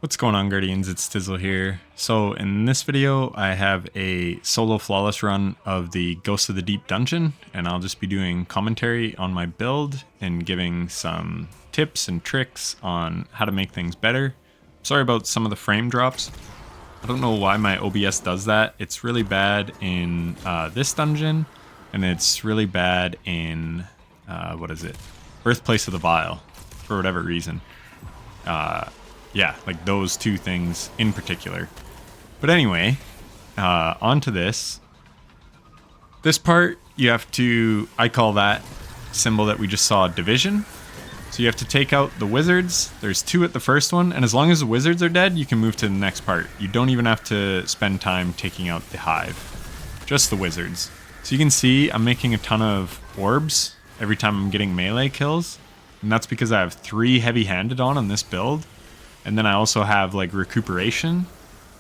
What's going on, Guardians? It's Tizzle here. So in this video, I have a solo flawless run of the Ghost of the Deep dungeon, and I'll just be doing commentary on my build and giving some tips and tricks on how to make things better. Sorry about some of the frame drops. I don't know why my OBS does that. It's really bad in this dungeon, and it's really bad in, Birthplace of the Vile, for whatever reason. Yeah, like those two things in particular. But anyway, on to this. This part, you have to, I call that symbol that we just saw, division. So you have to take out the wizards. There's 2 at the first one, and as long as the wizards are dead, you can move to the next part. You don't even have to spend time taking out the hive. Just the wizards. So you can see I'm making a ton of orbs every time I'm getting melee kills. And that's because I have 3 heavy-handed on this build. And then I also have like recuperation.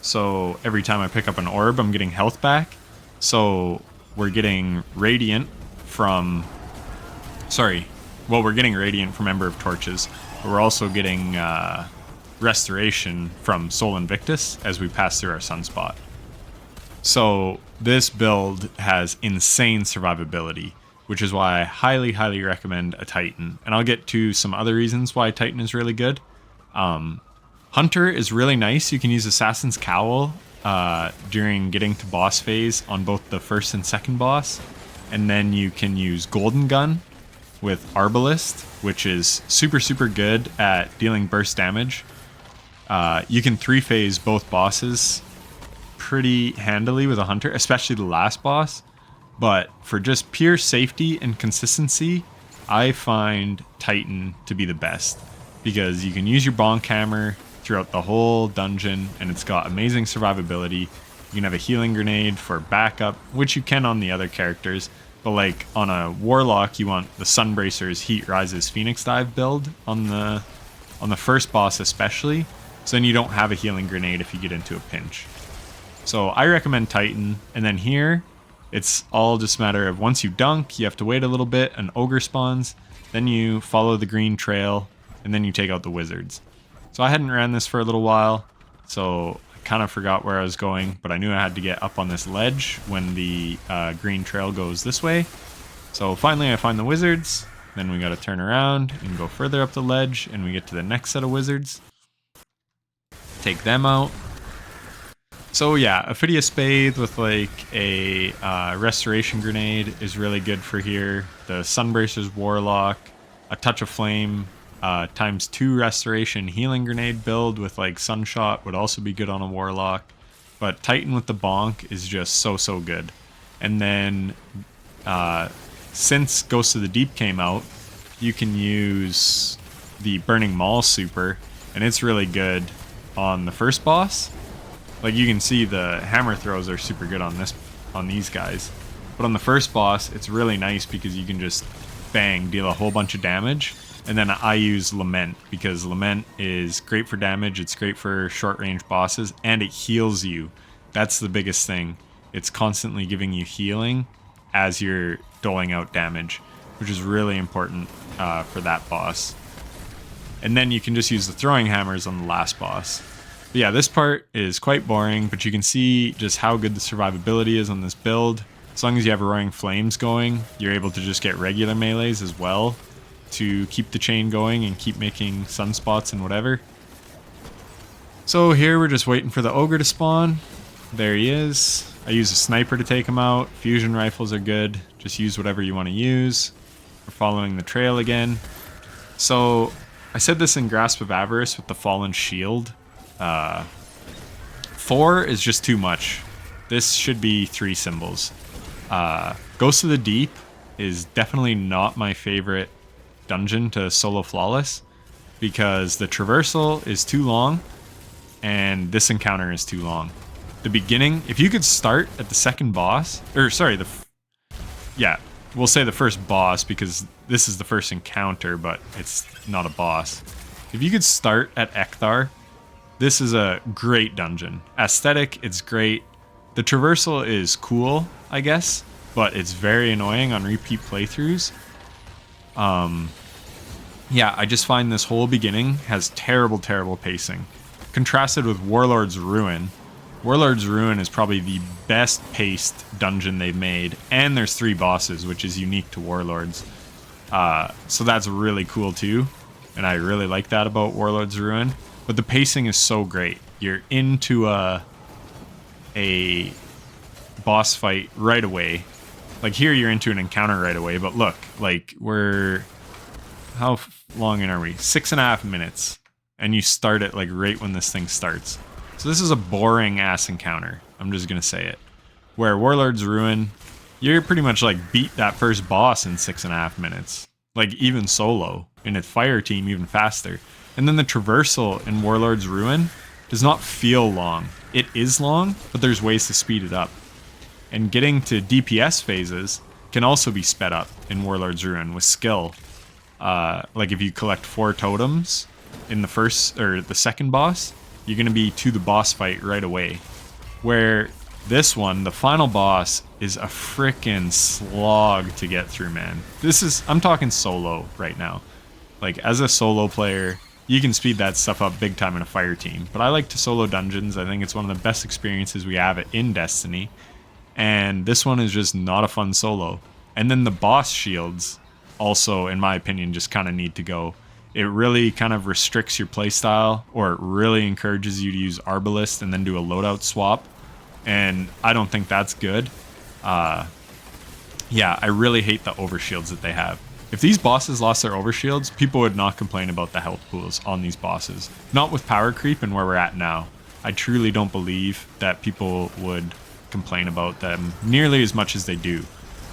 So every time I pick up an orb, I'm getting health back. So we're getting radiant from... we're getting radiant from Ember of Torches. But we're also getting restoration from Soul Invictus as we pass through our sunspot. So this build has insane survivability, which is why I highly, highly recommend a Titan. And I'll get to some other reasons why Titan is really good. Hunter is really nice. You can use Assassin's Cowl during getting to boss phase on both the first and second boss. And then you can use Golden Gun with Arbalist, which is super, super good at dealing burst damage. You can 3-phase both bosses pretty handily with a Hunter, especially the last boss. But for just pure safety and consistency, I find Titan to be the best. Because you can use your bonk hammer throughout the whole dungeon, and it's got amazing survivability. You can have a healing grenade for backup, which you can on the other characters. But like on a warlock, you want the Sunbracer's Heat Rises Phoenix Dive build on the first boss especially. So then you don't have a healing grenade if you get into a pinch. So I recommend Titan. And then here, it's all just a matter of once you dunk, you have to wait a little bit, an ogre spawns, then you follow the green trail, and then you take out the wizards. So I hadn't ran this for a little while, so I kind of forgot where I was going, but I knew I had to get up on this ledge when the green trail goes this way. So finally I find the wizards, then we gotta turn around and go further up the ledge, and we get to the next set of wizards. Take them out. So yeah, Ophidia Spade with like a restoration grenade is really good for here. The Sunbracer's Warlock, a Touch of Flame, ×2 restoration healing grenade build with like Sunshot would also be good on a Warlock. But Titan with the bonk is just so good. And then since Ghost of the Deep came out, you can use the Burning Maul super, and it's really good on the first boss. Like you can see the hammer throws are super good on these guys. But on the first boss, it's really nice because you can just bang, deal a whole bunch of damage. And then I use Lament because Lament is great for damage, it's great for short range bosses, and it heals you. That's the biggest thing. It's constantly giving you healing as you're doling out damage, which is really important for that boss. And then you can just use the throwing hammers on the last boss. But yeah, this part is quite boring, but you can see just how good the survivability is on this build. As long as you have Roaring Flames going, you're able to just get regular melees as well to keep the chain going and keep making sunspots and whatever. So here we're just waiting for the ogre to spawn. There he is. I use a sniper to take him out. Fusion rifles are good. Just use whatever you want to use. We're following the trail again. So I said this in Grasp of Avarice with the Fallen Shield. 4 is just too much. This should be 3 symbols. Ghost of the Deep is definitely not my favorite dungeon to solo flawless because the traversal is too long and this encounter is too long. The beginning, if you could start at the second boss, we'll say the first boss because this is the first encounter, but it's not a boss. If you could start at Ecthar, this is a great dungeon. Aesthetic, it's great. The traversal is cool, I guess, but it's very annoying on repeat playthroughs. Yeah, I just find this whole beginning has terrible pacing. contrasted with Warlord's Ruin. Warlord's Ruin is probably the best paced dungeon they've made, and there's 3 bosses, which is unique to Warlords. So that's really cool too, and I really like that about Warlord's Ruin. But the pacing is so great. You're into a boss fight right away. Like here you're into an encounter right away, but look, like how long in are we? 6.5 minutes. And you start it like right when this thing starts. So this is a boring ass encounter. I'm just gonna say it. Where Warlord's Ruin, you're pretty much like beat that first boss in 6.5 minutes. Like even solo. In a fire team even faster. And then the traversal in Warlord's Ruin does not feel long. It is long, but there's ways to speed it up. And getting to DPS phases can also be sped up in Warlord's Ruin with skill. Like if you collect 4 totems in the first or the second boss, you're going to be to the boss fight right away. Where this one, the final boss, is a frickin' slog to get through, man. I'm talking solo right now. Like as a solo player, you can speed that stuff up big time in a fire team. But I like to solo dungeons. I think it's one of the best experiences we have in Destiny. And this one is just not a fun solo. And then the boss shields also, in my opinion, just kind of need to go. It really kind of restricts your playstyle, or it really encourages you to use Arbalest and then do a loadout swap. And I don't think that's good. Yeah, I really hate the overshields that they have. If these bosses lost their overshields, people would not complain about the health pools on these bosses. Not with power creep and where we're at now. I truly don't believe that people would complain about them nearly as much as they do.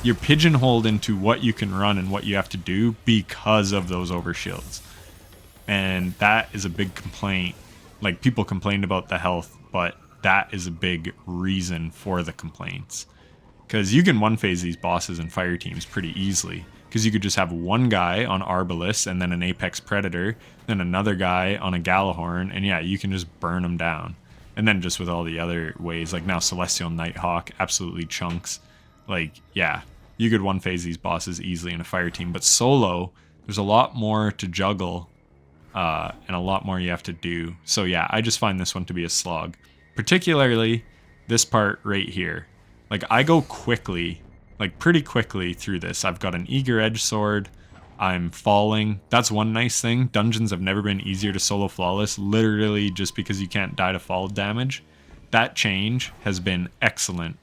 You're pigeonholed into what you can run and what you have to do because of those overshields. And that is a big complaint. Like, people complained about the health, but that is a big reason for the complaints. Because you can one-phase these bosses in fire teams pretty easily. Because you could just have one guy on Arbalest and then an Apex Predator, then another guy on a Galahorn, and yeah, you can just burn them down. And then just with all the other ways, like now Celestial Nighthawk absolutely chunks. Like, yeah, you could one-phase these bosses easily in a fire team. But solo, there's a lot more to juggle, and a lot more you have to do. So yeah, I just find this one to be a slog. Particularly this part right here. Like, I go quickly, like pretty quickly through this. I've got an Eager Edge Sword. I'm falling. That's one nice thing. Dungeons have never been easier to solo flawless, literally just because you can't die to fall damage. That change has been excellent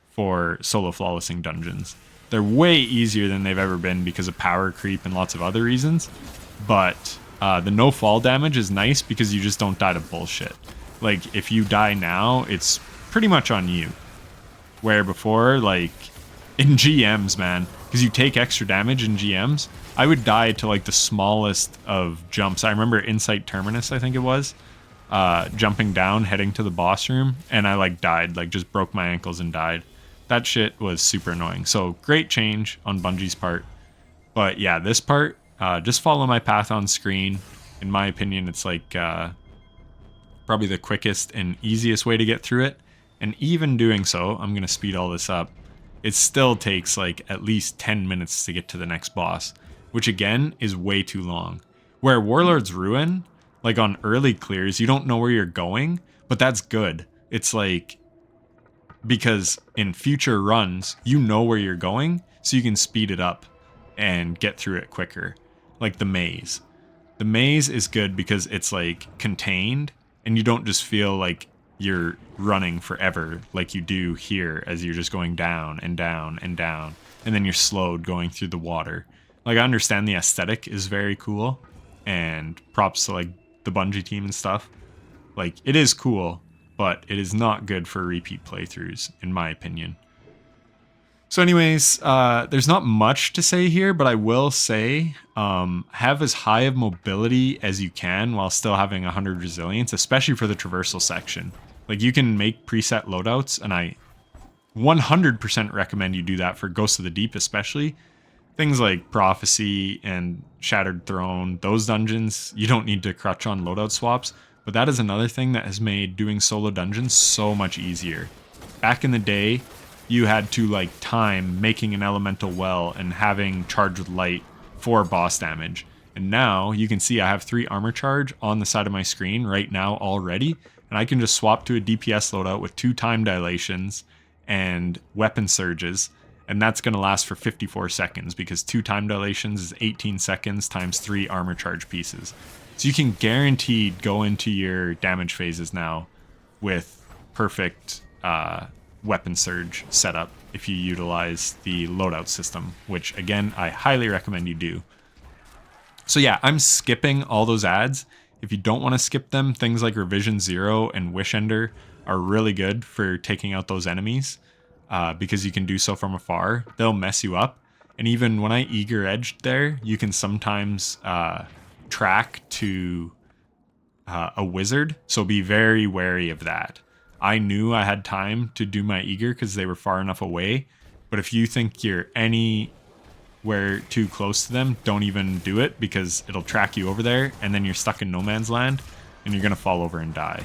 for solo flawlessing dungeons. They're way easier than they've ever been because of power creep and lots of other reasons. But the no fall damage is nice because you just don't die to bullshit. Like, if you die now, it's pretty much on you. Where before, like, in GMs, man, because you take extra damage in GMs, I would die to, like, the smallest of jumps. I remember Insight Terminus, I think it was, jumping down, heading to the boss room, and I, like, died, like, just broke my ankles and died. That shit was super annoying. So, great change on Bungie's part. But, yeah, this part, just follow my path on screen. In my opinion, it's, like, probably the quickest and easiest way to get through it. And even doing so, I'm going to speed all this up, it still takes like at least 10 minutes to get to the next boss, which again is way too long. Where Warlord's Ruin, like on early clears, you don't know where you're going, but that's good. It's like, because in future runs, you know where you're going, so you can speed it up and get through it quicker. Like the maze. The maze is good because it's like contained, and you don't just feel like you're running forever like you do here as you're just going down and down and down, and then you're slowed going through the water. Like, I understand the aesthetic is very cool, and props to like the Bungie team and stuff. Like, it is cool, but it is not good for repeat playthroughs, in my opinion. So anyways, there's not much to say here, but I will say, have as high of mobility as you can while still having 100 resilience, especially for the traversal section. Like, you can make preset loadouts, and I 100% recommend you do that for Ghosts of the Deep especially. Things like Prophecy and Shattered Throne, those dungeons, you don't need to crutch on loadout swaps, but that is another thing that has made doing solo dungeons so much easier. Back in the day, you had to like time making an elemental well and having charged with light for boss damage. And now you can see I have 3 armor charge on the side of my screen right now already. And I can just swap to a DPS loadout with 2 time dilations and weapon surges. And that's going to last for 54 seconds because 2 time dilations is 18 seconds times 3 armor charge pieces. So you can guaranteed go into your damage phases now with perfect weapon surge setup if you utilize the loadout system, which again, I highly recommend you do. So yeah, I'm skipping all those ads. If you don't want to skip them, things like Revision 0 and Wish Ender are really good for taking out those enemies because you can do so from afar. They'll mess you up. And even when I Eager Edged there, you can sometimes track to a wizard. So be very wary of that. I knew I had time to do my Eager because they were far enough away. But if you think you're anywhere too close to them, don't even do it because it'll track you over there and then you're stuck in no man's land and you're going to fall over and die.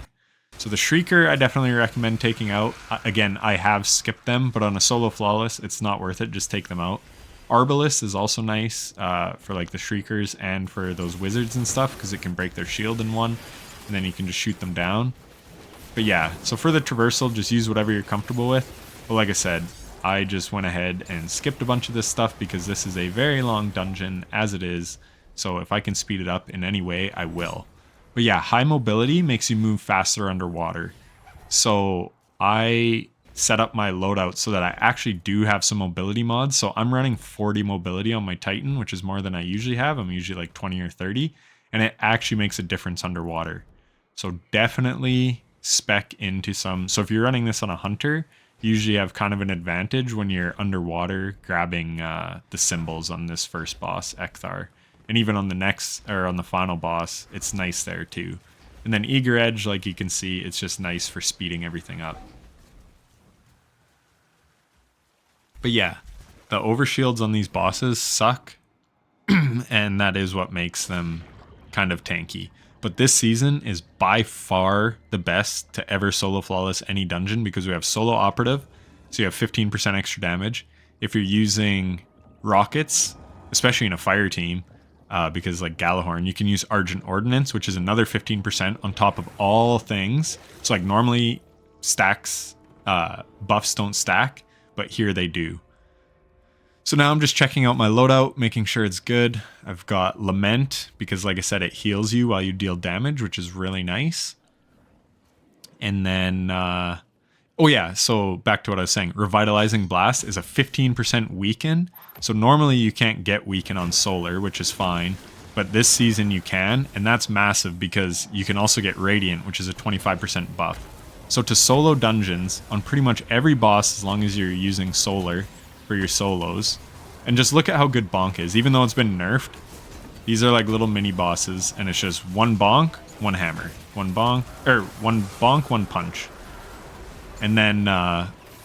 So the Shrieker, I definitely recommend taking out. Again, I have skipped them, but on a solo flawless, it's not worth it. Just take them out. Arbalest is also nice for like the Shriekers and for those wizards and stuff because it can break their shield in one and then you can just shoot them down. But yeah, so for the Traversal, just use whatever you're comfortable with. But like I said, I just went ahead and skipped a bunch of this stuff because this is a very long dungeon as it is. So if I can speed it up in any way, I will. But yeah, high mobility makes you move faster underwater. So I set up my loadout so that I actually do have some mobility mods. So I'm running 40 mobility on my Titan, which is more than I usually have. I'm usually like 20 or 30. And it actually makes a difference underwater. So definitely spec into some. So if you're running this on a hunter, you usually have kind of an advantage when you're underwater grabbing the symbols on this first boss, Ecthar. And even on the next, or on the final boss, it's nice there too. And then Eager Edge, like you can see, it's just nice for speeding everything up. But yeah, the overshields on these bosses suck. And that is what makes them kind of tanky. But this season is by far the best to ever solo flawless any dungeon because we have solo operative, so you have 15% extra damage. If you're using rockets, especially in a fire team, because like Galahorn, you can use Argent Ordnance, which is another 15% on top of all things. So like normally stacks, buffs don't stack, but here they do. So now I'm just checking out my loadout, making sure it's good. I've got Lament, because like I said, it heals you while you deal damage, which is really nice. And then, oh yeah, so back to what I was saying. Revitalizing Blast is a 15% weaken. So normally you can't get weaken on Solar, which is fine. But this season you can, and that's massive because you can also get Radiant, which is a 25% buff. So to solo dungeons, on pretty much every boss, as long as you're using Solar for your solos, and just look at how good Bonk is. Even though it's been nerfed, these are like little mini bosses, and it's just one bonk, one hammer, one bonk, one punch. And then,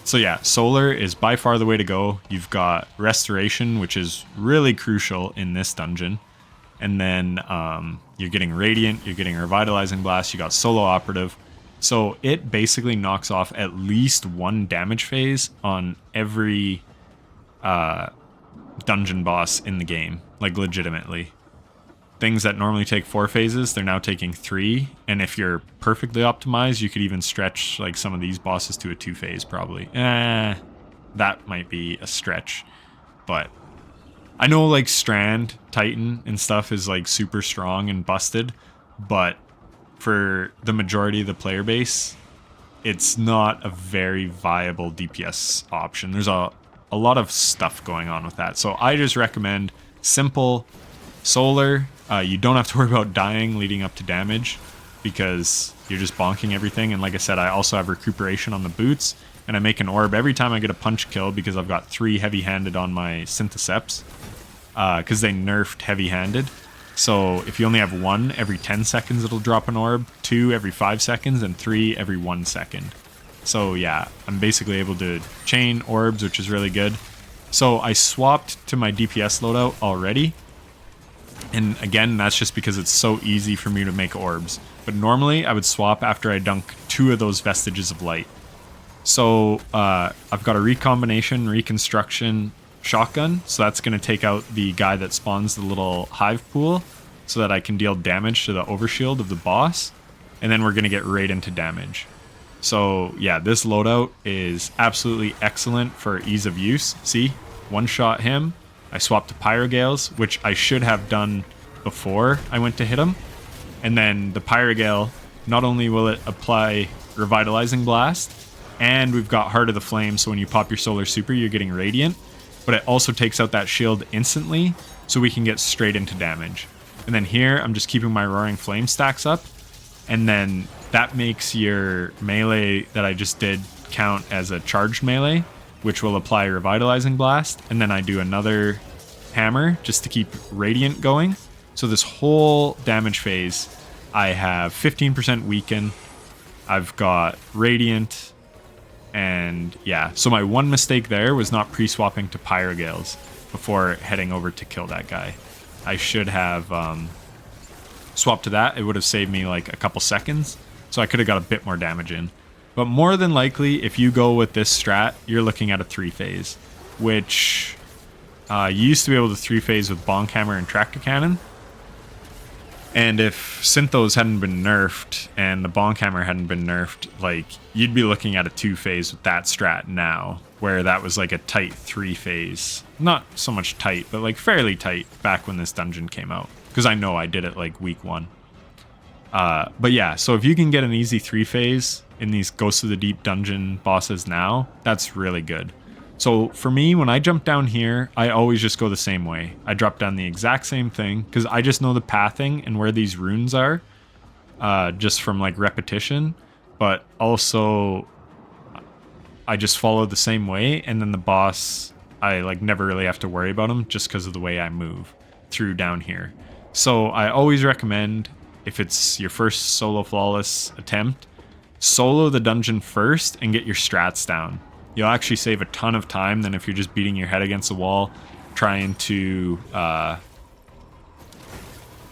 so yeah, Solar is by far the way to go. You've got Restoration, which is really crucial in this dungeon. And then you're getting Radiant, you're getting Revitalizing Blast, you got Solo Operative. So it basically knocks off at least one damage phase on every dungeon boss in the game, like legitimately. Things that normally take 4 phases, they're now taking 3, and if you're perfectly optimized, you could even stretch like some of these bosses to a 2 phase probably. That might be a stretch, but I know like Strand, Titan, and stuff is like super strong and busted, but for the majority of the player base, it's not a very viable DPS option. There's a lot of stuff going on with that. So I just recommend simple Solar. You don't have to worry about dying leading up to damage because you're just bonking everything. And like I said, I also have recuperation on the boots, and I make an orb every time I get a punch kill because I've got 3 heavy-handed on my Syntheseps because they nerfed heavy-handed. So if you only have 1 every 10 seconds, it'll drop an orb, 2 every 5 seconds, and 3 every 1 second. So yeah, I'm basically able to chain orbs, which is really good. So I swapped to my DPS loadout already. And again, that's just because it's so easy for me to make orbs. But normally I would swap after I dunk 2 of those Vestiges of Light. So I've got a recombination, reconstruction, shotgun. So that's going to take out the guy that spawns the little hive pool so that I can deal damage to the overshield of the boss. And then we're going to get right into damage. So yeah, this loadout is absolutely excellent for ease of use. See, one shot him. I swapped to Pyrogales, which I should have done before I went to hit him. And then the Pyrogale, not only will it apply Revitalizing Blast, and we've got Heart of the Flame, so when you pop your Solar Super, you're getting Radiant, but it also takes out that shield instantly, so we can get straight into damage. And then here, I'm just keeping my Roaring Flame stacks up, and then that makes your melee that I just did count as a charged melee, which will apply Revitalizing Blast, and then I do another hammer just to keep Radiant going. So this whole damage phase, I have 15% weaken, I've got Radiant, and yeah, so my one mistake there was not pre-swapping to Pyrogales before heading over to kill that guy. I should have swapped to that. It would have saved me like a couple seconds, so I could have got a bit more damage in. But more than likely, if you go with this strat, you're looking at a 3-phase, which you used to be able to 3-phase with Bonk Hammer and Tractor Cannon. And if Synthos hadn't been nerfed and the Bonk Hammer hadn't been nerfed, like, you'd be looking at a 2-phase with that strat now, where that was like a tight 3-phase. Not so much tight, but like fairly tight back when this dungeon came out. Because I know I did it like week 1. But yeah, so if you can get an easy 3-phase in these Ghosts of the Deep dungeon bosses now, that's really good. So for me, when I jump down here, I always just go the same way. I drop down the exact same thing because I just know the pathing and where these runes are just from like repetition. But also I just follow the same way, and then the boss, I like never really have to worry about him just because of the way I move through down here. So I always recommend, if it's your first solo flawless attempt, solo the dungeon first and get your strats down. You'll actually save a ton of time than if you're just beating your head against the wall trying to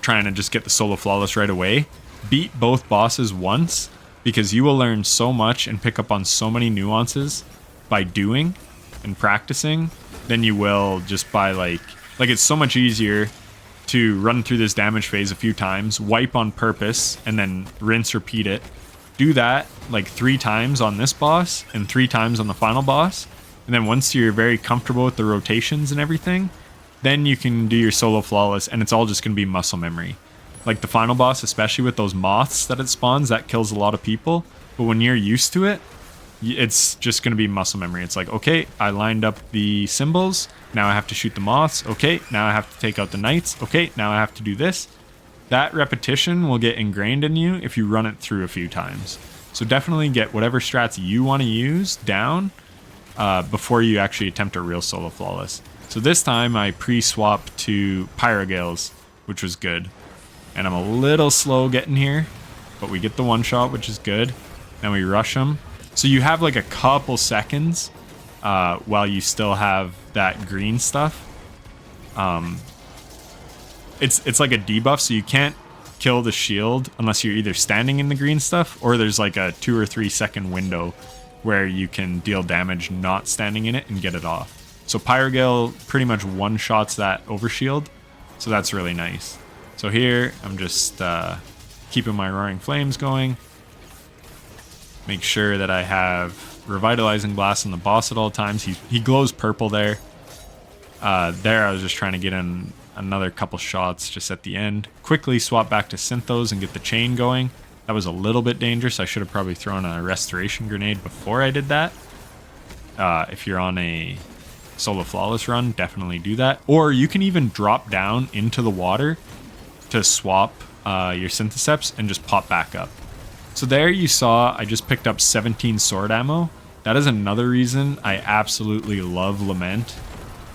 just get the solo flawless right away. Beat both bosses once, because you will learn so much and pick up on so many nuances by doing and practicing than you will just by like it's so much easier to run through this damage phase a few times, wipe on purpose, and then rinse, repeat it. Do that like 3 times on this boss and 3 times on the final boss, and then once you're very comfortable with the rotations and everything, then you can do your solo flawless, and it's all just going to be muscle memory. Like the final boss, especially with those moths that it spawns, that kills a lot of people, but when you're used to it, it's just going to be muscle memory. It's like, okay, I lined up the symbols, now I have to shoot the moths, okay, now I have to take out the knights, okay, now I have to do this. That repetition will get ingrained in you if you run it through a few times. So definitely get whatever strats you want to use down before you actually attempt a real solo flawless. So this time I pre-swapped to Pyrogales, which was good. And I'm a little slow getting here, but we get the one shot, which is good. Then we rush them. So you have like a couple seconds while you still have that green stuff. It's like a debuff, so you can't kill the shield unless you're either standing in the green stuff, or there's like a 2 or 3 second window where you can deal damage not standing in it and get it off. So Pyrogale pretty much one-shots that overshield, so that's really nice. So here, I'm just keeping my Roaring Flames going. Make sure that I have Revitalizing Blast on the boss at all times. He glows purple there. There I was just trying to get in another couple shots just at the end. Quickly swap back to Synthos and get the chain going. That was a little bit dangerous. I should have probably thrown a Restoration Grenade before I did that. If you're on a solo flawless run, definitely do that. Or you can even drop down into the water to swap your Syntheseps and just pop back up. So there you saw I just picked up 17 sword ammo. That is another reason I absolutely love Lament,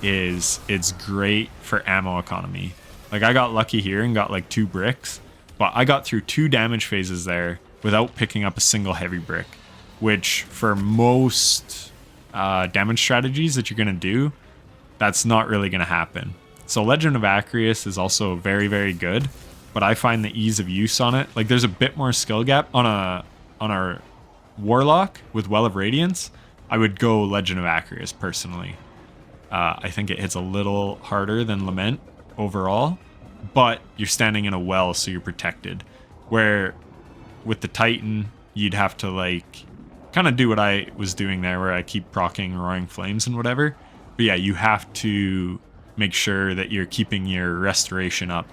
is it's great for ammo economy. Like I got lucky here and got like 2 bricks, but I got through 2 damage phases there without picking up a single heavy brick, which for most damage strategies that you're going to do, that's not really going to happen. So Legend of Acreus is also very, very good, but I find the ease of use on it, like there's a bit more skill gap on our Warlock with Well of Radiance. I would go Legend of Acreus personally. I think it hits a little harder than Lament overall, but you're standing in a well, so you're protected. Where with the Titan, you'd have to like kind of do what I was doing there, where I keep proccing Roaring Flames and whatever. But yeah, you have to make sure that you're keeping your restoration up,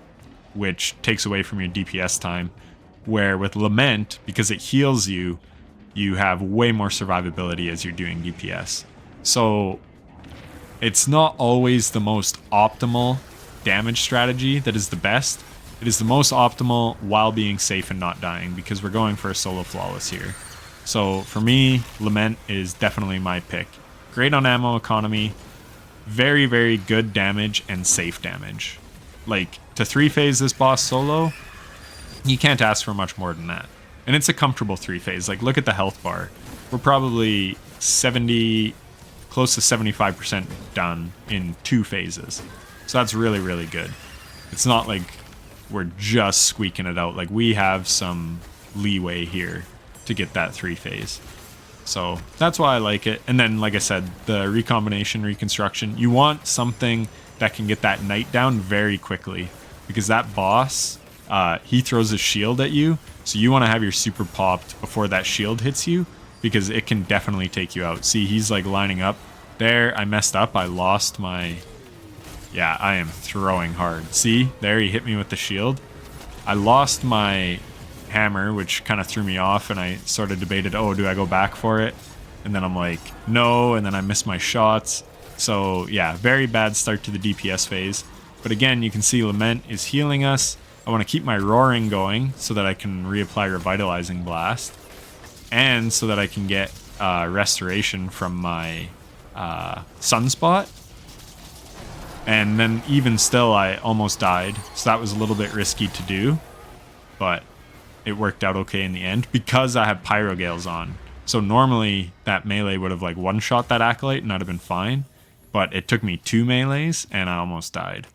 which takes away from your DPS time. Where with Lament, because it heals you, you have way more survivability as you're doing DPS. So it's not always the most optimal damage strategy that is the best. It is the most optimal while being safe and not dying, because we're going for a solo flawless here. So for me, Lament is definitely my pick. Great on ammo economy, very, very good damage and safe damage. Like, to 3-phase this boss solo, you can't ask for much more than that. And it's a comfortable 3-phase. Like, look at the health bar. We're probably 70, close to 75% done in 2 phases. So that's really, really good. It's not like we're just squeaking it out. Like, we have some leeway here to get that 3-phase. So that's why I like it. And then, like I said, the recombination, reconstruction, you want something that can get that knight down very quickly, because that boss, he throws a shield at you, so you want to have your super popped before that shield hits you, because it can definitely take you out. See, he's like lining up there. I messed up. I lost my... Yeah, I am throwing hard. See, there he hit me with the shield. I lost my hammer, which kind of threw me off, and I sort of debated, oh, do I go back for it? And then I'm like, no, and then I missed my shots. So yeah, very bad start to the DPS phase. But again, you can see Lament is healing us. I want to keep my roaring going so that I can reapply Revitalizing Blast, and so that I can get restoration from my Sunspot. And then even still, I almost died, so that was a little bit risky to do, but it worked out okay in the end because I have Pyrogales on. So normally that melee would have like one-shot that Acolyte and I'd have been fine, but it took me 2 melees and I almost died.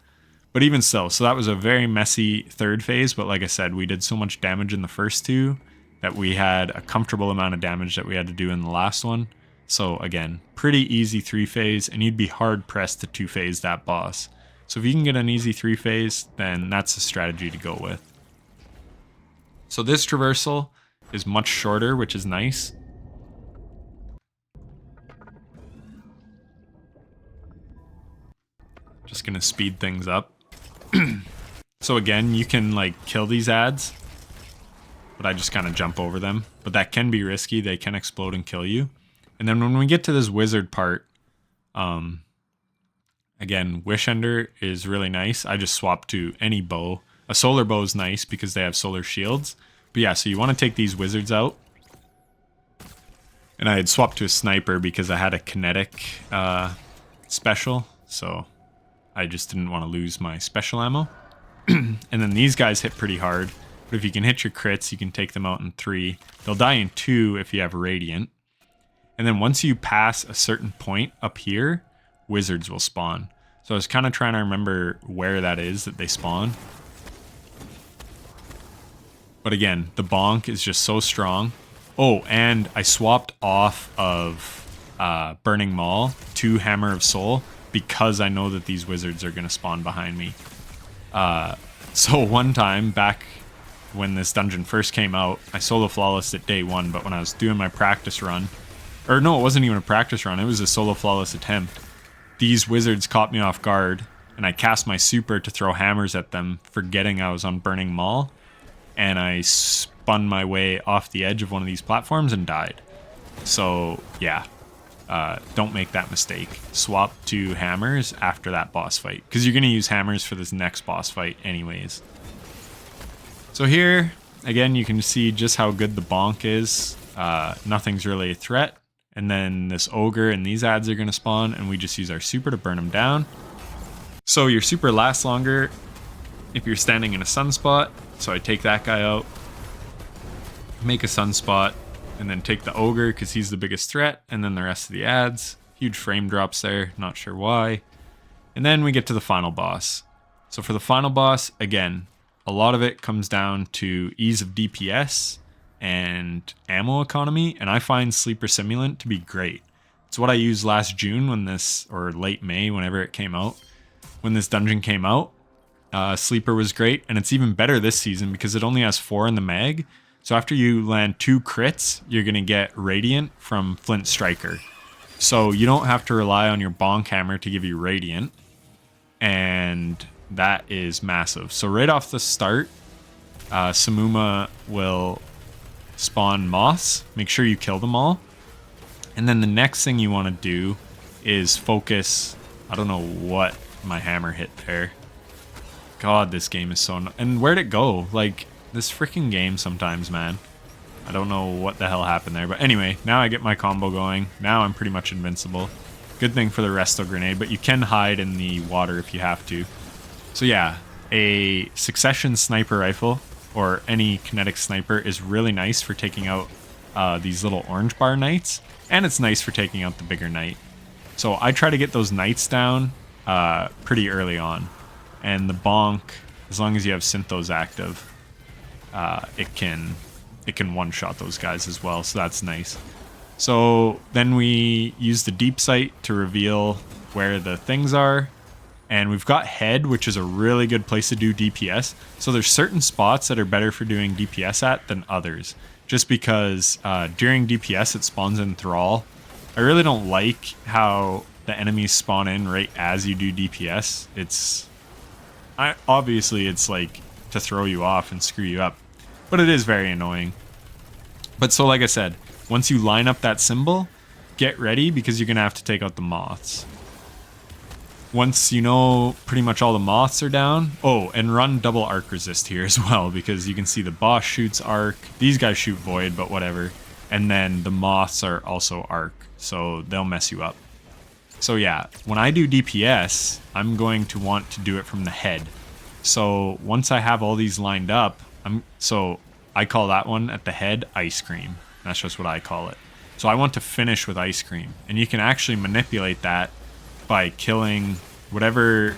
But even still, so that was a very messy 3rd phase, but like I said, we did so much damage in the first 2 that we had a comfortable amount of damage that we had to do in the last one. So again, pretty easy 3-phase, and you'd be hard-pressed to 2-phase that boss. So if you can get an easy 3-phase, then that's the strategy to go with. So this traversal is much shorter, which is nice. Just gonna speed things up. So again, you can like kill these ads, but I just kind of jump over them. But that can be risky. They can explode and kill you. And then when we get to this wizard part, again, Wish Ender is really nice. I just swap to any bow. A solar bow is nice because they have solar shields. But yeah, so you want to take these wizards out. And I had swapped to a sniper because I had a kinetic special. So I just didn't want to lose my special ammo. And then these guys hit pretty hard. But if you can hit your crits, you can take them out in 3. They'll die in 2 if you have Radiant. And then once you pass a certain point up here, wizards will spawn. So I was kind of trying to remember where that is that they spawn. But again, the bonk is just so strong. Oh, and I swapped off of Burning Maul to Hammer of Soul because I know that these wizards are going to spawn behind me. So one time back when this dungeon first came out, I solo flawless at day 1, but when I was doing my practice run, or no, it wasn't even a practice run, it was a solo flawless attempt, these wizards caught me off guard, and I cast my super to throw hammers at them, forgetting I was on Burning Maul, and I spun my way off the edge of one of these platforms and died. So yeah, don't make that mistake. Swap to hammers after that boss fight, because you're going to use hammers for this next boss fight anyways. So here, again, you can see just how good the bonk is. Nothing's really a threat. And then this ogre and these ads are going to spawn, and we just use our super to burn them down. So your super lasts longer if you're standing in a sunspot. So I take that guy out, make a sunspot, and then take the ogre because he's the biggest threat, and then the rest of the ads. Huge frame drops there, not sure why. And then we get to the final boss. So for the final boss, again, a lot of it comes down to ease of DPS and ammo economy, and I find Sleeper Simulant to be great. It's what I used last June when this, or late May, whenever it came out. When this dungeon came out, Sleeper was great, and it's even better this season because it only has 4 in the mag. So after you land 2 crits, you're going to get Radiant from Flint Striker. So you don't have to rely on your Bonk Hammer to give you Radiant, and that is massive. So right off the start, Simmumah will spawn moths. Make sure you kill them all. And then the next thing you want to do is focus. I don't know what my hammer hit there. God, this game is so... And where'd it go? Like, this freaking game sometimes, man. I don't know what the hell happened there. But anyway, now I get my combo going. Now I'm pretty much invincible. Good thing for the Resto Grenade, but you can hide in the water if you have to. So yeah, a Succession Sniper Rifle, or any kinetic sniper, is really nice for taking out these little orange bar knights. And it's nice for taking out the bigger knight. So I try to get those knights down pretty early on. And the Bonk, as long as you have Synthos active, it can one-shot those guys as well, so that's nice. So then we use the Deep Sight to reveal where the things are. And we've got Head, which is a really good place to do DPS. So there's certain spots that are better for doing DPS at than others. Just because during DPS it spawns in Thrall. I really don't like how the enemies spawn in right as you do DPS. Obviously it's like to throw you off and screw you up. But it is very annoying. But so like I said, once you line up that symbol, get ready because you're going to have to take out the moths. Once you know pretty much all the moths are down. Oh, and run double arc resist here as well because you can see the boss shoots arc. These guys shoot void, but whatever. And then the moths are also arc, so they'll mess you up. So yeah, when I do DPS, I'm going to want to do it from the head. So once I have all these lined up, I call that one at the head Ice Cream. That's just what I call it. So I want to finish with Ice Cream. And you can actually manipulate that by killing whatever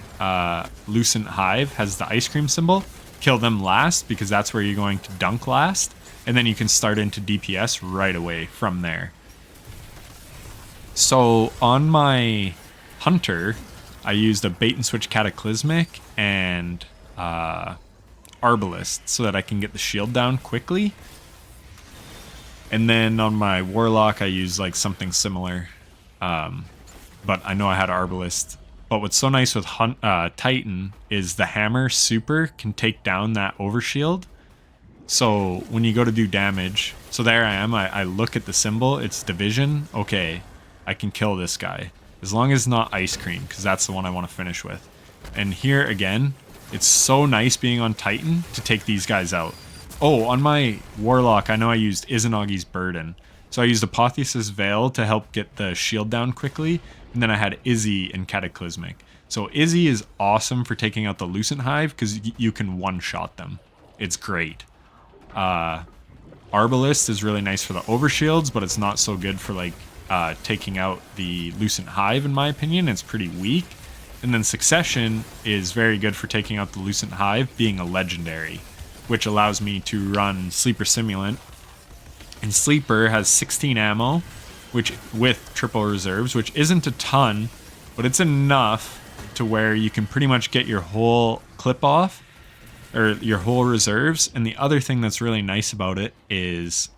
Lucent Hive has the ice cream symbol. Kill them last because that's where you're going to dunk last. And then you can start into DPS right away from there. So on my Hunter, I used a bait and switch Cataclysmic and Arbalist so that I can get the shield down quickly. And then on my Warlock, I used like something similar. But I know I had Arbalist. But what's so nice with Titan is the Hammer Super can take down that Overshield. So when you go to do damage, so there I am, I look at the symbol, it's Division. Okay, I can kill this guy. As long as it's not Ice Cream, because that's the one I want to finish with. And here again, it's so nice being on Titan to take these guys out. Oh, on my Warlock, I know I used Izanagi's Burden. So I used Apotheosis Veil to help get the shield down quickly. And then I had Izzy and Cataclysmic. So Izzy is awesome for taking out the Lucent Hive because you can one-shot them. It's great. Arbalist is really nice for the Overshields, but it's not so good for like taking out the Lucent Hive in my opinion. It's pretty weak. And then Succession is very good for taking out the Lucent Hive, being a legendary, which allows me to run Sleeper Simulant. And Sleeper has 16 ammo, which with triple reserves, which isn't a ton, but it's enough to where you can pretty much get your whole clip off, or your whole reserves. And the other thing that's really nice about it is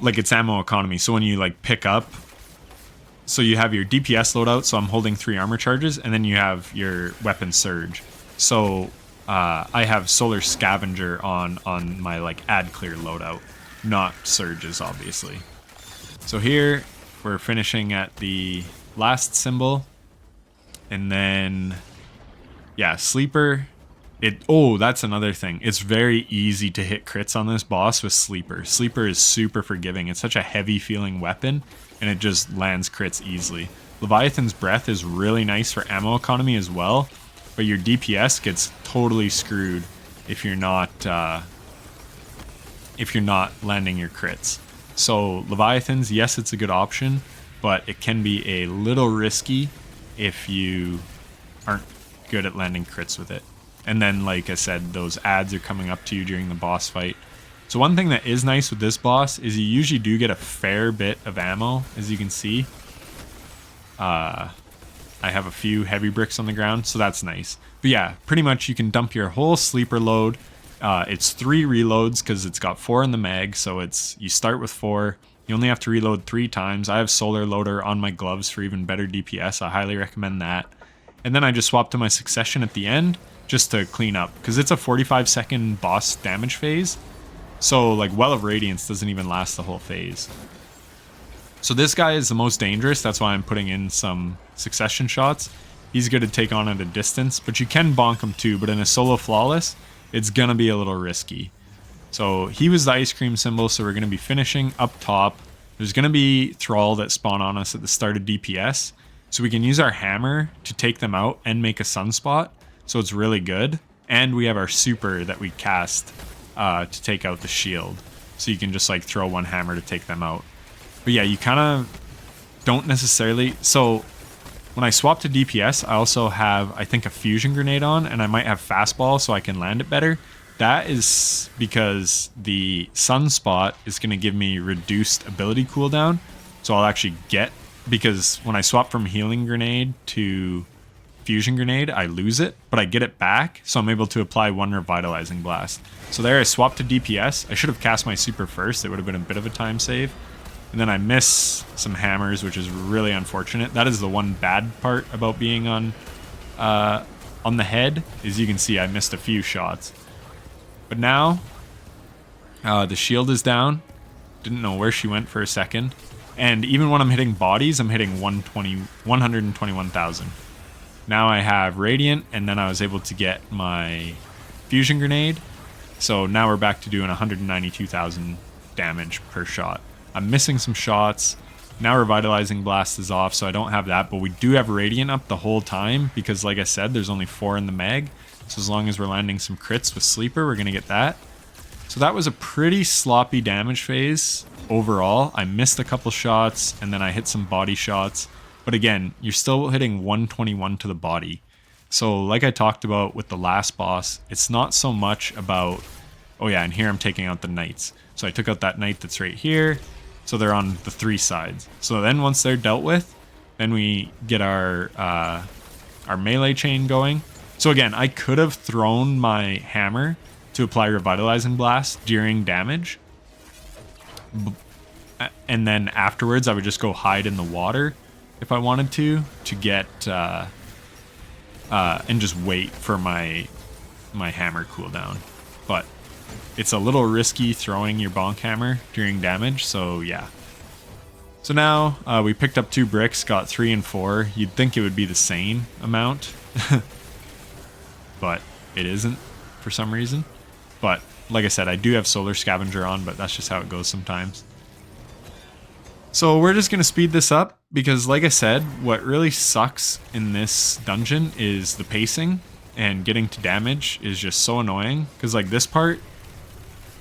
like its ammo economy. So when you like pick up, so you have your DPS loadout, so I'm holding 3 armor charges, and then you have your weapon surge. So I have Solar Scavenger on my like ad clear loadout, not surges obviously. So here we're finishing at the last symbol, and then yeah, Sleeper. That's another thing. It's very easy to hit crits on this boss with Sleeper. Sleeper is super forgiving. It's such a heavy feeling weapon, and it just lands crits easily. Leviathan's Breath is really nice for ammo economy as well, but your DPS gets totally screwed if you're not landing your crits. So Leviathans, yes, it's a good option, but it can be a little risky if you aren't good at landing crits with it. And then, like I said, those ads are coming up to you during the boss fight. So one thing that is nice with this boss is you usually do get a fair bit of ammo, as you can see. I have a few heavy bricks on the ground, so that's nice. But yeah, pretty much you can dump your whole sleeper load. It's 3 reloads because it's got 4 in the mag, so you start with 4. You only have to reload 3 times. I have solar loader on my gloves for even better DPS. I highly recommend that. And then I just swap to my succession at the end just to clean up, because it's a 45-second boss damage phase. So like Well of Radiance doesn't even last the whole phase. So this guy is the most dangerous. That's why I'm putting in some succession shots. He's good to take on at a distance, but you can bonk him too. But in a solo flawless, it's gonna be a little risky. So he was the ice cream symbol, so we're gonna be finishing up top. There's gonna be Thrall that spawn on us at the start of DPS. So we can use our hammer to take them out and make a sunspot. So it's really good. And we have our super that we cast to take out the shield. So you can just like throw one hammer to take them out. But yeah, you kind of don't necessarily... So when I swap to DPS, I also have, I think, a fusion grenade on, and I might have fastball so I can land it better. That is because the sunspot is going to give me reduced ability cooldown. So I'll actually get... Because when I swap from healing grenade to fusion grenade, I lose it, but I get it back, so I'm able to apply 1 revitalizing blast. So there I swapped to DPS. I should have cast my super first. It would have been a bit of a time save. And then I miss some hammers, which is really unfortunate. That is the one bad part about being on the head, is you can see I missed a few shots. But now, the shield is down. Didn't know where she went for a second. And even when I'm hitting bodies, I'm hitting 121,000. Now I have Radiant, and then I was able to get my fusion grenade. So now we're back to doing 192,000 damage per shot. I'm missing some shots. Now Revitalizing Blast is off, so I don't have that. But we do have Radiant up the whole time because, like I said, there's only 4 in the mag. So as long as we're landing some crits with Sleeper, we're going to get that. So that was a pretty sloppy damage phase overall. I missed a couple shots, and then I hit some body shots. But again, you're still hitting 121 to the body. So like I talked about with the last boss, it's not so much about... Oh yeah, and here I'm taking out the knights. So I took out that knight that's right here. So they're on the 3 sides. So then once they're dealt with, then we get our melee chain going. So again, I could have thrown my hammer to apply Revitalizing Blast during damage. And then afterwards, I would just go hide in the water if I wanted to get... and just wait for my hammer cooldown. But it's a little risky throwing your bonk hammer during damage, so yeah. So now we picked up 2 bricks, got 3 and 4. You'd think it would be the same amount, but it isn't for some reason. But like I said, I do have Solar Scavenger on, but that's just how it goes sometimes. So we're just going to speed this up because, like I said, what really sucks in this dungeon is the pacing, and getting to damage is just so annoying because like this part,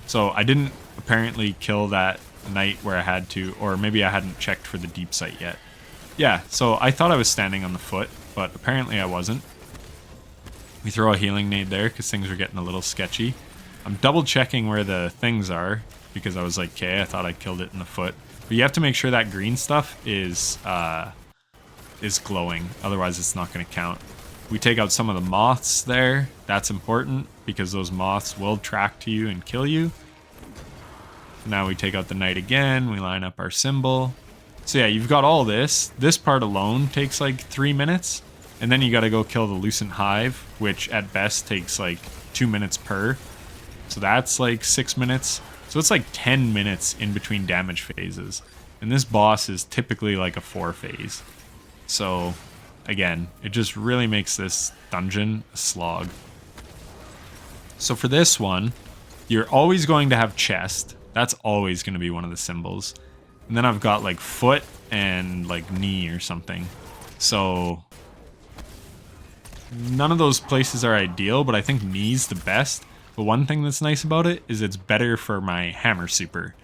so I didn't apparently kill that knight where I had to, or maybe I hadn't checked for the deep sight yet. Yeah, so I thought I was standing on the foot, but apparently I wasn't. We throw a healing nade there because things were getting a little sketchy. I'm double checking where the things are because I was like, okay, I thought I killed it in the foot. But you have to make sure that green stuff is glowing, otherwise it's not going to count. We take out some of the moths there. That's important because those moths will track to you and kill you. Now we take out the knight again. We line up our symbol. So yeah, you've got all this. This part alone takes like 3 minutes. And then you got to go kill the Lucent Hive, which at best takes like 2 minutes per. So that's like 6 minutes. So it's like 10 minutes in between damage phases. And this boss is typically like a 4 phase. So again, it just really makes this dungeon a slog. So for this one, you're always going to have chest. That's always going to be one of the symbols. And then I've got like foot and like knee or something. So none of those places are ideal, but I think knee's the best. But one thing that's nice about it is it's better for my hammer super.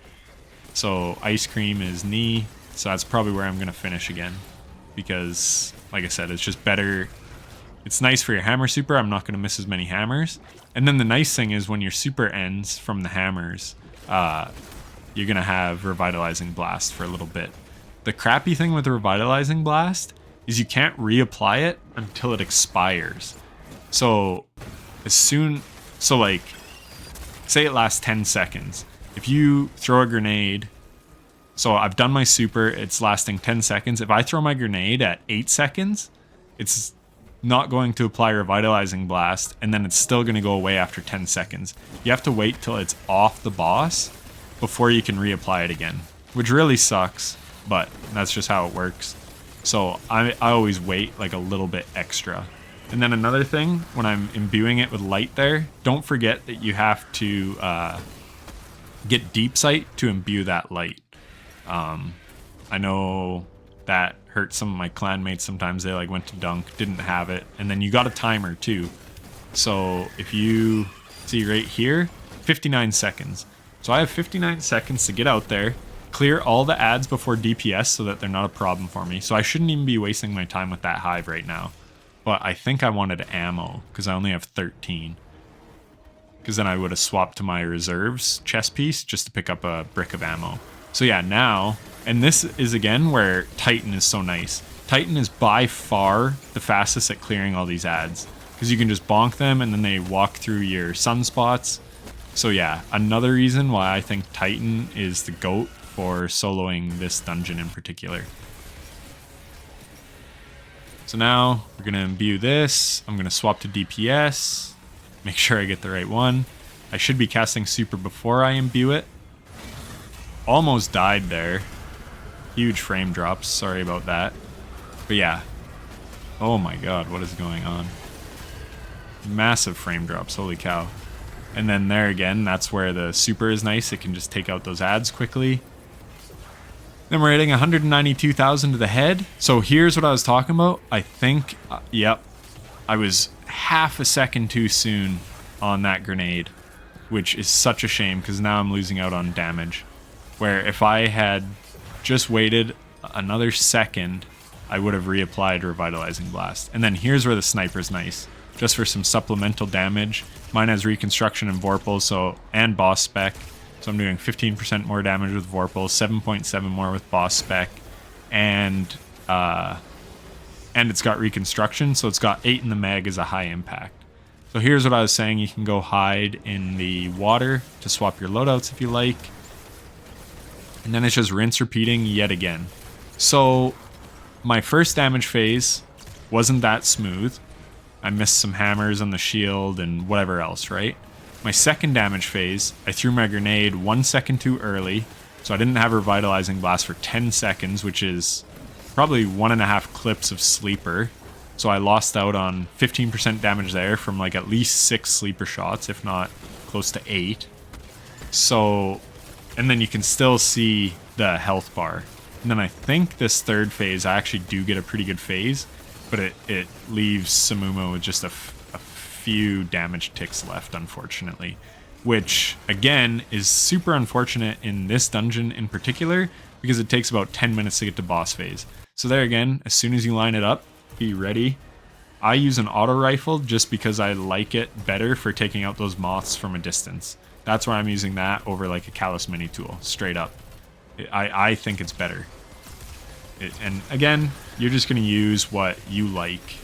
So ice cream is knee, so that's probably where I'm going to finish again. Because, like I said, it's just better. It's nice for your hammer super. I'm not going to miss as many hammers. And then the nice thing is when your super ends from the hammers, you're going to have Revitalizing Blast for a little bit. The crappy thing with Revitalizing Blast is you can't reapply it until it expires. So like, say it lasts 10 seconds. If you throw a grenade, so I've done my super, it's lasting 10 seconds. If I throw my grenade at 8 seconds, it's not going to apply Revitalizing Blast, and then it's still going to go away after 10 seconds. You have to wait till it's off the boss before you can reapply it again, which really sucks, but that's just how it works. So I always wait like a little bit extra. And then another thing, when I'm imbuing it with light there, don't forget that you have to get Deep Sight to imbue that light. I know that hurt some of my clanmates sometimes. They like went to dunk, didn't have it, and then you got a timer too. So if you see right here, 59 seconds. So I have 59 seconds to get out there, clear all the ads before DPS so that they're not a problem for me. So I shouldn't even be wasting my time with that hive right now. But I think I wanted ammo because I only have 13. Because then I would have swapped to my reserves chest piece just to pick up a brick of ammo. So yeah, now, and this is again where Titan is so nice. Titan is by far the fastest at clearing all these ads. Because you can just bonk them and then they walk through your sunspots. So yeah, another reason why I think Titan is the GOAT for soloing this dungeon in particular. So now we're going to imbue this. I'm going to swap to DPS. Make sure I get the right one. I should be casting super before I imbue it. Almost died there. Huge frame drops. Sorry about that. But yeah. Oh my god, what is going on? Massive frame drops. Holy cow. And then there again, that's where the super is nice. It can just take out those ads quickly. Then we're hitting 192,000 to the head. So here's what I was talking about. I think, yep, I was half a second too soon on that grenade, which is such a shame because now I'm losing out on damage. Where if I had just waited another second, I would have reapplied Revitalizing Blast. And then here's where the sniper's nice. Just for some supplemental damage. Mine has Reconstruction and Vorpal, and Boss Spec. So I'm doing 15% more damage with Vorpal, 7.7 more with Boss Spec, and it's got Reconstruction, so it's got 8 in the mag as a high impact. So here's what I was saying, you can go hide in the water to swap your loadouts if you like. And then it's just rinse repeating yet again. So my first damage phase wasn't that smooth. I missed some hammers on the shield and whatever else, right? My second damage phase, I threw my grenade 1 second too early, so I didn't have Revitalizing Blast for 10 seconds, which is probably 1.5 clips of sleeper. So I lost out on 15% damage there from like at least 6 sleeper shots, if not close to 8. So, and then you can still see the health bar. And then I think this third phase, I actually do get a pretty good phase, but it leaves Simmumah with just a few damage ticks left, unfortunately. Which, again, is super unfortunate in this dungeon in particular, because it takes about 10 minutes to get to boss phase. So there again, as soon as you line it up, be ready. I use an auto rifle just because I like it better for taking out those moths from a distance. That's why I'm using that over like a Callus mini tool, straight up. I think it's better. And again, you're just going to use what you like,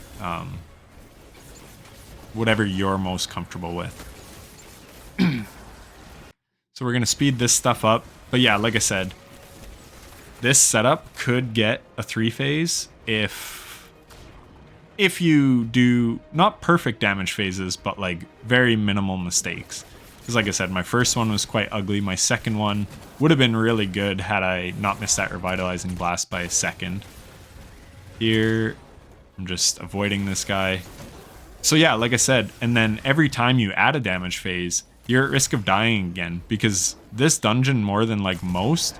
whatever you're most comfortable with. So we're going to speed this stuff up. But yeah, like I said, this setup could get a 3-phase if you do not perfect damage phases, but like very minimal mistakes. Because like I said, my first one was quite ugly. My second one would have been really good had I not missed that Revitalizing Blast by a second. Here, I'm just avoiding this guy. So yeah, like I said, and then every time you add a damage phase, you're at risk of dying again, because this dungeon, more than like most,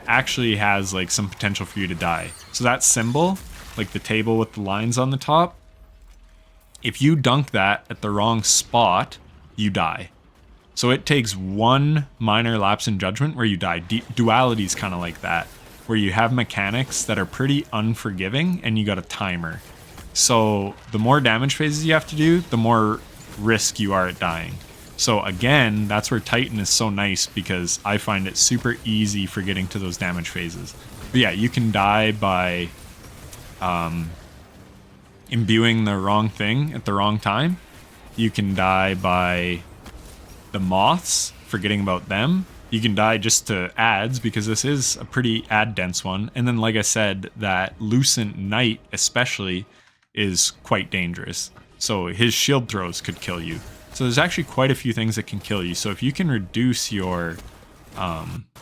actually has like some potential for you to die. So that symbol, like the table with the lines on the top, if you dunk that at the wrong spot, you die. So it takes one minor lapse in judgment where you die. Duality is kind of like that, where you have mechanics that are pretty unforgiving and you got a timer. So the more damage phases you have to do, the more risk you are at dying. So again, that's where Titan is so nice, because I find it super easy for getting to those damage phases. But yeah, you can die by imbuing the wrong thing at the wrong time. You can die by the moths, forgetting about them. You can die just to ads, because this is a pretty ad dense one. And then, like I said, that Lucent Knight especially is quite dangerous. So his shield throws could kill you. So there's actually quite a few things that can kill you. So if you can reduce your...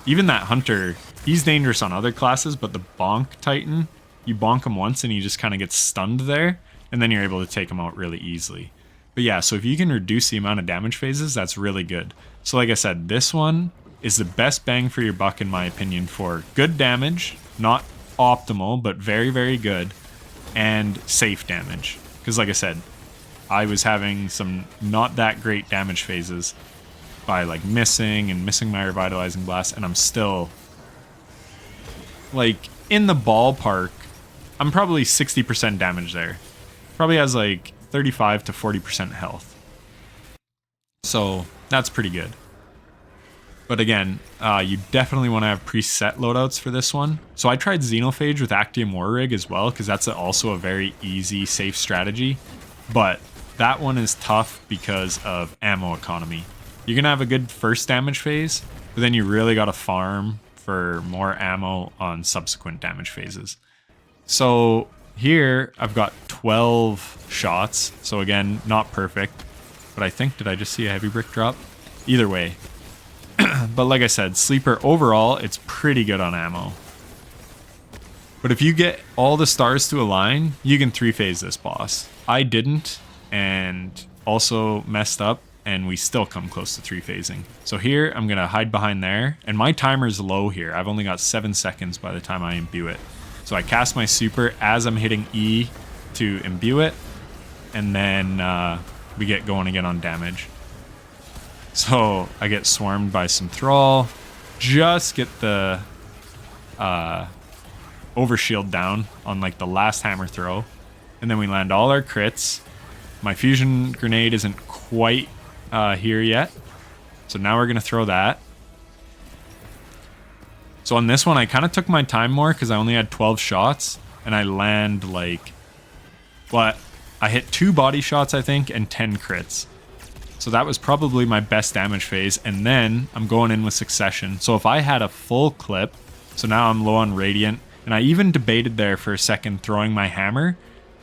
even that Hunter, he's dangerous on other classes, but the Bonk Titan, you bonk him once and he just kind of gets stunned there, and then you're able to take him out really easily. But yeah, so if you can reduce the amount of damage phases, that's really good. So like I said, this one is the best bang for your buck in my opinion for good damage, not optimal, but very, very good, and safe damage. Because like I said, I was having some not that great damage phases by like missing my Revitalizing Blast, and I'm still like in the ballpark. I'm probably 60% damage there. Probably has like 35 to 40% health. So that's pretty good. But again, you definitely want to have preset loadouts for this one. So I tried Xenophage with Actium War Rig as well, because that's also a very easy, safe strategy. But that one is tough because of ammo economy. You're going to have a good first damage phase, but then you really got to farm for more ammo on subsequent damage phases. So here I've got 12 shots. So again, not perfect. But I think, did I just see a heavy brick drop? Either way. But like I said, Sleeper overall, it's pretty good on ammo. But if you get all the stars to align, you can 3-phase this boss. I didn't, and also messed up, and we still come close to 3-phasing. So here, I'm going to hide behind there, and my timer's low here. I've only got 7 seconds by the time I imbue it. So I cast my super as I'm hitting E to imbue it, and then we get going again on damage. So I get swarmed by some Thrall, just get the overshield down on like the last hammer throw, and then we land all our crits. My fusion grenade isn't quite here yet, so now we're gonna throw that. So on this one, I kind of took my time more because I only had 12 shots, and I land like, well, I hit 2 body shots, I think, and 10 crits. So that was probably my best damage phase, and then I'm going in with Succession. So if I had a full clip, so now I'm low on Radiant, and I even debated there for a second throwing my hammer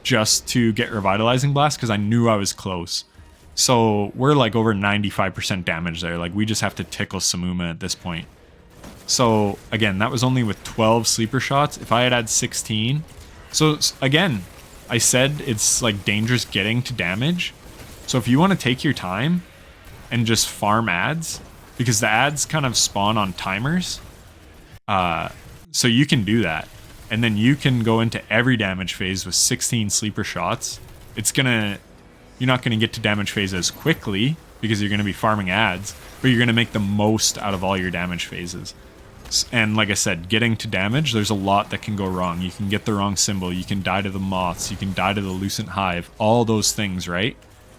just to get Revitalizing Blast because I knew I was close. So we're like over 95% damage there. Like we just have to tickle Simmumah at this point. So again, that was only with 12 sleeper shots. If I had had 16, so again, I said it's like dangerous getting to damage. So if you want to take your time and just farm ads, because the ads kind of spawn on timers, so you can do that. And then you can go into every damage phase with 16 sleeper shots. You're not going to get to damage phase as quickly because you're going to be farming ads, but you're going to make the most out of all your damage phases. And like I said, getting to damage, there's a lot that can go wrong. You can get the wrong symbol, you can die to the moths, you can die to the Lucent Hive, all those things, right?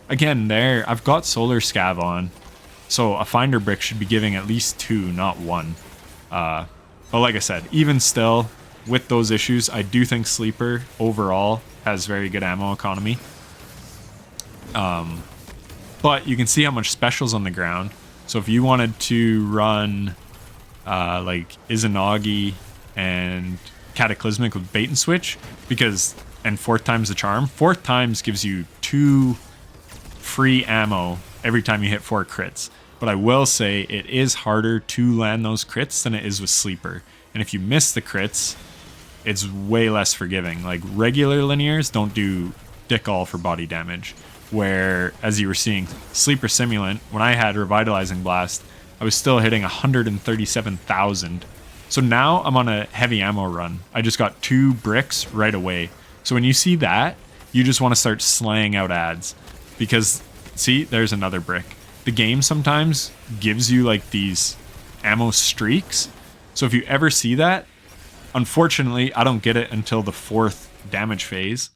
Again, there, I've got Solar Scav on, so a Finder Brick should be giving at least 2, not 1. But like I said, even still, with those issues, I do think Sleeper overall has very good ammo economy. But you can see how much special's on the ground. So if you wanted to run like Izanagi and Cataclysmic with Bait and Switch, and 4th time's the charm, 4th times gives you 2 free ammo every time you hit 4 crits. But I will say it is harder to land those crits than it is with Sleeper. And if you miss the crits, it's way less forgiving. Like regular linears don't do dick all for body damage. Where, as you were seeing, Sleeper Simulant, when I had Revitalizing Blast, I was still hitting 137,000. So now I'm on a heavy ammo run. I just got 2 bricks right away. So when you see that, you just want to start slaying out ads. Because, see, there's another brick. The game sometimes gives you like these ammo streaks. So if you ever see that, unfortunately, I don't get it until the 4th damage phase.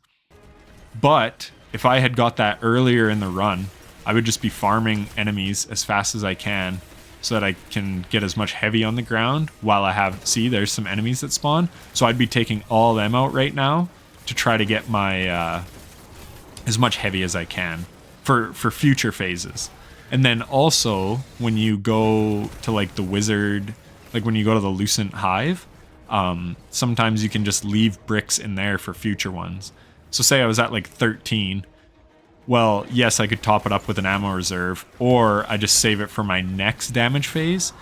But if I had got that earlier in the run, I would just be farming enemies as fast as I can so that I can get as much heavy on the ground while I have, see, there's some enemies that spawn. So I'd be taking all them out right now to try to get my, as much heavy as I can for future phases. And then also when you go to like the wizard, like when you go to the Lucent Hive, sometimes you can just leave bricks in there for future ones. So say I was at like 13. Well, yes, I could top it up with an ammo reserve, or I just save it for my next damage phase,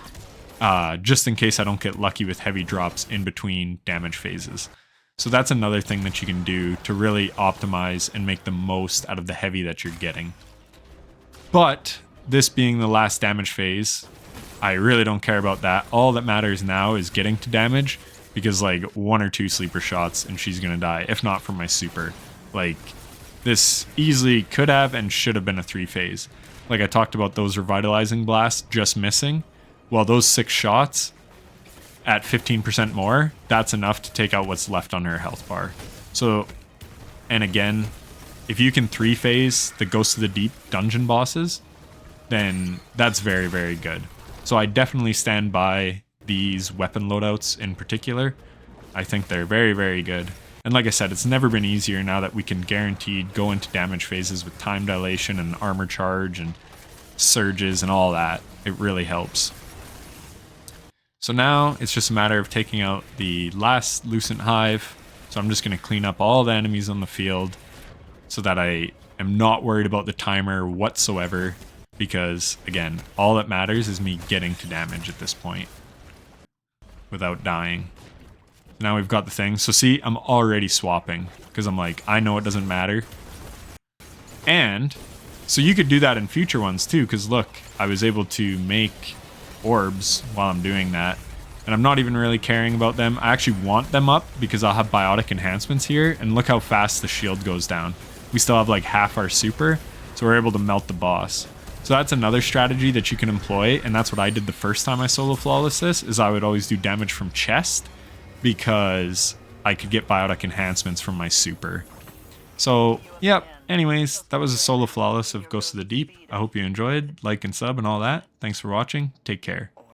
just in case I don't get lucky with heavy drops in between damage phases. So that's another thing that you can do to really optimize and make the most out of the heavy that you're getting. But this being the last damage phase, I really don't care about that. All that matters now is getting to damage, because like 1 or 2 sleeper shots and she's gonna die, if not from my super. Like, this easily could have and should have been a 3-phase. Like I talked about those revitalizing blasts just missing. Well, those 6 shots at 15% more, that's enough to take out what's left on her health bar. So, and again, if you can 3-phase the Ghost of the Deep dungeon bosses, then that's very, very good. So I definitely stand by these weapon loadouts in particular. I think they're very, very good. And like I said, it's never been easier now that we can guaranteed go into damage phases with time dilation and armor charge and surges and all that. It really helps. So now it's just a matter of taking out the last Lucent Hive. So I'm just going to clean up all the enemies on the field so that I am not worried about the timer whatsoever, because again, all that matters is me getting to damage at this point without dying. Now we've got the thing. So see, I'm already swapping because I'm like, I know it doesn't matter. And so you could do that in future ones too, because look, I was able to make orbs while I'm doing that. And I'm not even really caring about them. I actually want them up because I'll have biotic enhancements here. And look how fast the shield goes down. We still have like half our super, so we're able to melt the boss. So that's another strategy that you can employ, and that's what I did the first time I solo flawless this, is I would always do damage from chest because I could get biotic enhancements from my super. So, yep, anyways, that was a solo flawless of Ghost of the Deep. I hope you enjoyed. Like and sub and all that. Thanks for watching. Take care.